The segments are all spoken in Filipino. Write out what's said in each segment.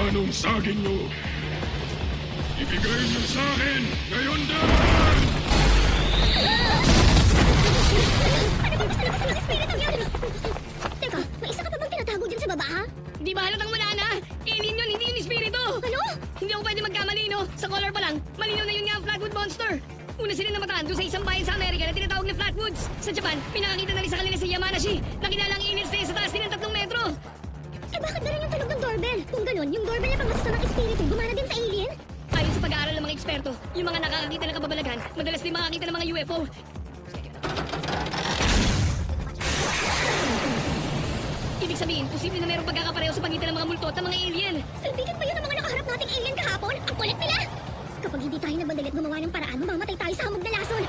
Anong saging nyo? Ibigay nyo sa akin ngayon din! Ano bang gusto labas ng espiritong yun? Teka, may isa ka pa bang tinatago dyan sa baba, ha? Di ba halatang wala na? Alien yun, hindi yun espiritu! Ano? Hindi ako pwede magkamali, no? Sa color pa lang, malinaw na yun nga ang Flatwood Monster! Una sila namataan doon sa isang bayan sa Amerika na tinatawag na Flatwoods. Sa Japan, pinakakita na rin sa kanila si Yamanashi na kilala ang aliens na yun sa taas din ng 3 metro. Eh bakit na rin yung tunog ng doorbell? Kung ganun, yung doorbell na pang masasamang espiritu, gumana din sa alien? Ayon sa pag-aaral ng mga eksperto, yung mga nakakakita ng kababalaghan, madalas din makakita ng mga UFO. Ibig sabihin, posible na mayroong pagkakapareho sa pagitan ng mga multo at ng mga alien. Salbigan pa yun ang mga nakaharap nating alien kahapon? Ang kulit nila! Kapag hindi tayo nagmadali at gumawa ng paraan, mamamatay tayo sa hamog na lason.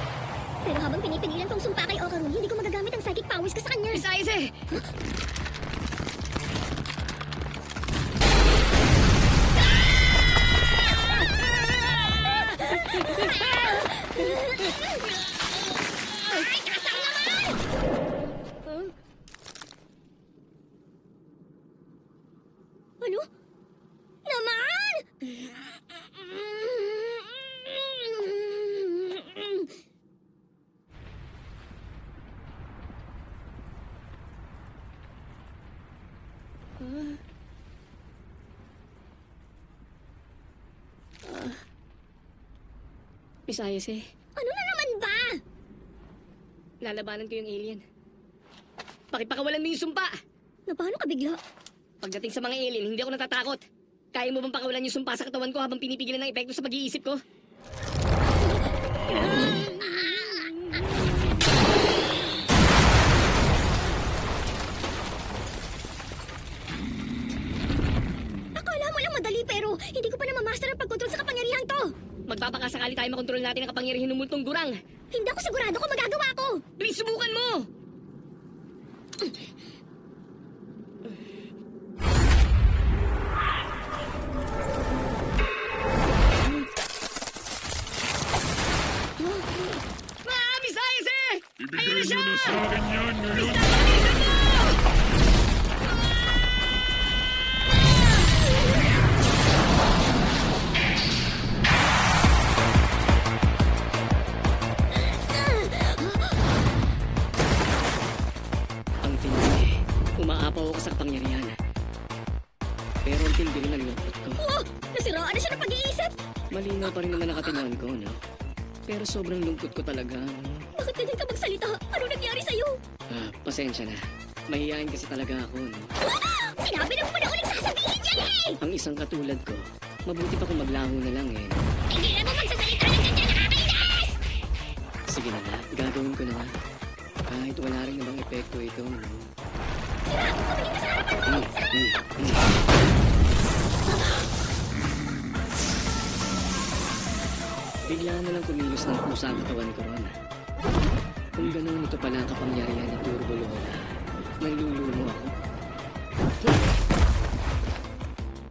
Pero habang pinipigilan kong sumpa kay Okarun, hindi ko magagamit ang psychic powers ko sa kanya. Visayas eh! Ay, kasar naman! Ano? Naman! Visayas eh. Ano na naman ba? Lalabanan ko yung alien. Pakipakawalan mo yung sumpa! Na paano ka bigla? Pagdating sa mga alien, hindi ako natatakot. Kaya mo bang pakawalan yung sumpa sa katawan ko habang pinipigilan ng epekto sa pag-iisip ko? Akala mo lang madali pero hindi ko pa namamaster ang pagkontrol sa kapangyarihan to. Magpapakasakali tayo makontrol natin ang kapangyarihan ng multong gurang. Hindi ako sigurado kung magagawa ko. Please, subukan mo! Visayas eh! Ibigay nyo na sa akin yan ngayon! Ang tindi. Umaapaw ako sa kapangyarihan. Pero ang tindi rin ang lungkot ko. Oh, nasiraan na siya ng pag-iisip. Malinaw pa rin naman nakatingin ko, no? Pero sobrang lungkot ko talaga, no? Bakit ganyan ka magsalita? Ano nangyari sa'yo? Pasensya na. Mahihain kasi talaga ako, no? Sinabi na mo na ulit sasabihin yan eh! Ang isang katulad ko, mabuti pa kung maglaho na lang, eh. Hindi na mo magsasalita ng ganyan, nakakainis! Sige na nga, gagawin ko na nga. Kahit wala rin namang epekto ito, no? Sira, tumingin ka sa harapan mo! Bigla na lang kumilos ng pusa ang katawan ko ron. Kung gano'n ito pala ang kapangyarihan ni Turbo Lola, nalulumo ako.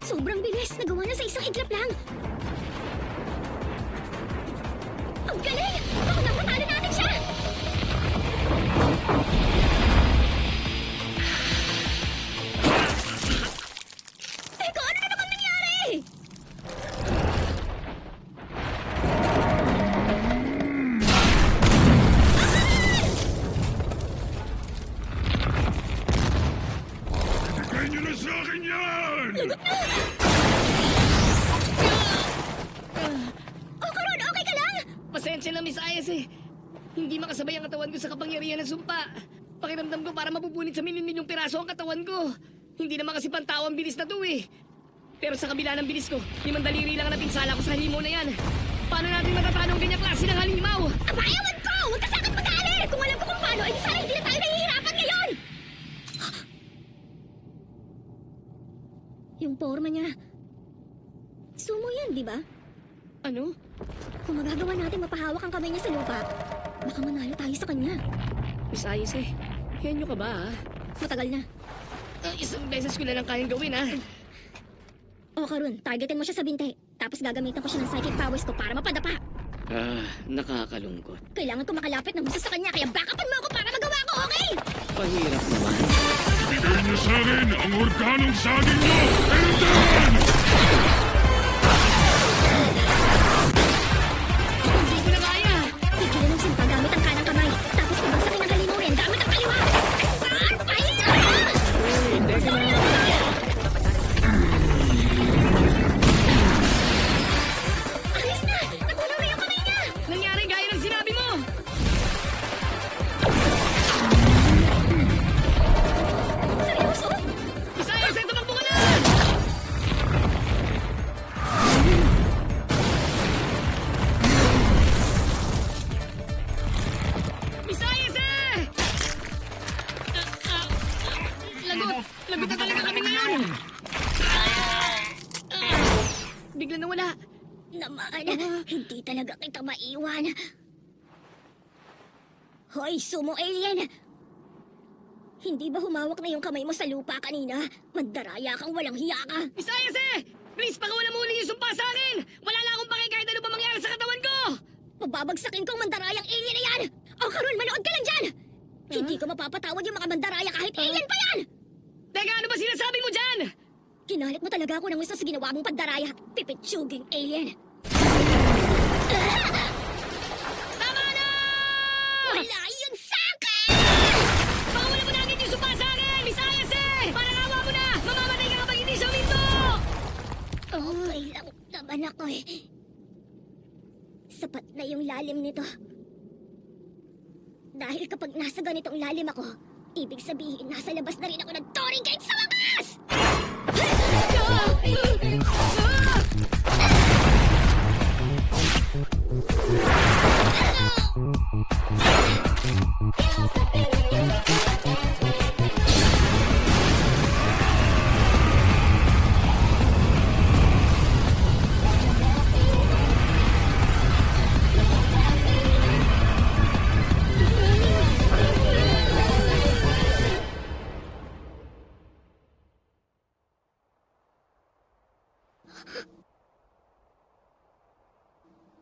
Sobrang bilis! Nagawa na sa isang iglap lang! Ang galing! Baka napatalo natin siya! Teka, ano na naman nangyari? Ibigay nyo na sa akin yan! Okarun, okay ka lang? Pasensya na, Miss Ayas, eh. Hindi makasabay ang katawan ko sa kapangyarihan ng sumpa. Pakiramdam ko para mabubunit sa milyon-milyong piraso ang katawan ko. Hindi naman kasi pantao ang bilis na to, eh. Pero sa kabila ng bilis ko, 5 daliri lang ang napinsala ko sa halimaw na yan. Paano natin matatalo ang ganyang klase ng halimaw? Aba, ewan ko! Huwag ka sa akin mag-aalit! Kung alam ko kung paano, edi sana hindi na tayo nahihirapan ngayon! Yung forma niya. Sumo yan, di ba? Ano? Kung magagawa natin mapahawak ang kamay niya sa lupa, baka manalo tayo sa kanya. Miss Ayes henyo ka ba ha? Matagal na. Isang beses ko na lang kayang gawin ha. O Karun, targetin mo siya sa binte. Tapos gagamitan ko siya ng psychic powers ko para mapadapa. Nakakalungkot. Kailangan ko makalapit ng gusto sa kanya, kaya backupan mo ako para magawa ko, okay? Pahirap naman. Ibigay niyo sa akin ang organong saging niyo! Elden! Hindi ko na kaya. Tigilan ng simpa gamit ang kanang kamay. Tapos pabagsakin ng halimurin gamit ang kaliwa. Saan? Pahira! Uy, teka na. Ayos na! Napuno na yung kamay niya! Nangyari gaya ng sinabi mo. Seryoso? Miss Ayes, tumakbo ka na! Miss Ayes Lagot! Lagot na talaga kami ngayon! Bigla na wala. Naman, hindi talaga kita maiwan. Hoy, sumo alien! Hindi ba humawak na yung kamay mo sa lupa kanina? Mandaraya kang walang hiya ka! Miss Ayes Please, pakawalan mo ulit yung sumpa sa akin! Wala na akong pake kahit ano pa mangyari sa katawan ko! Mababagsakin kong mandarayang alien na yan! O Karun, manood ka lang dyan! Hindi ko mapapatawad yung mga mandaraya kahit alien pa yan! Teka, ano ba sinasabi mo dyan? Kinalit mo talaga ako ng gusto sa ginawa mong pandaraya, pipitsuging alien! Tama na! Wala yun sa akin! Pakawalan mo na agad yung sumpa sa akin! Miss Ayes Parang awa mo na! Mamamatay ka kapag hindi siya uminto! Okay lang naman ako eh. Sapat na yung lalim nito. Dahil kapag nasa ganitong lalim ako, ibig sabihin nasa labas na rin ako ng Torii Gate sa wakas!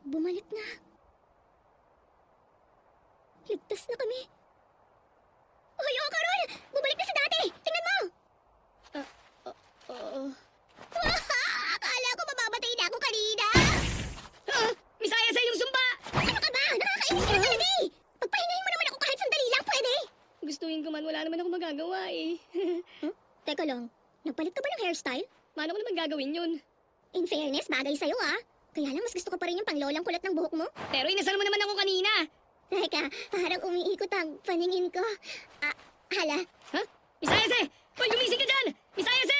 Bumalik na. Ligtas na kami. Hoy, oh, Karun! Bumalik na sa dati! Tingnan mo! Akala ko mamamatay na ako kanina! Miss Ayes yung sumpa! Ano ka ba? Nakakainis ka na talaga eh! Pagpahingahin mo naman ako kahit sandali lang, pwede? Gustuin ko man, wala naman ako magagawa eh. Teka lang, nagpalit ka ba ng hairstyle? Paano ko naman gagawin yun? In fairness, bagay sa'yo ah. Kaya lang mas gusto ko pa rin yung panglolang kulat ng buhok mo. Pero inasal mo naman ako kanina! Teka, parang umiikot ang paningin ko. Hala, Ha? Miss Ayes Hoy, gumising ka dyan! Miss Ayes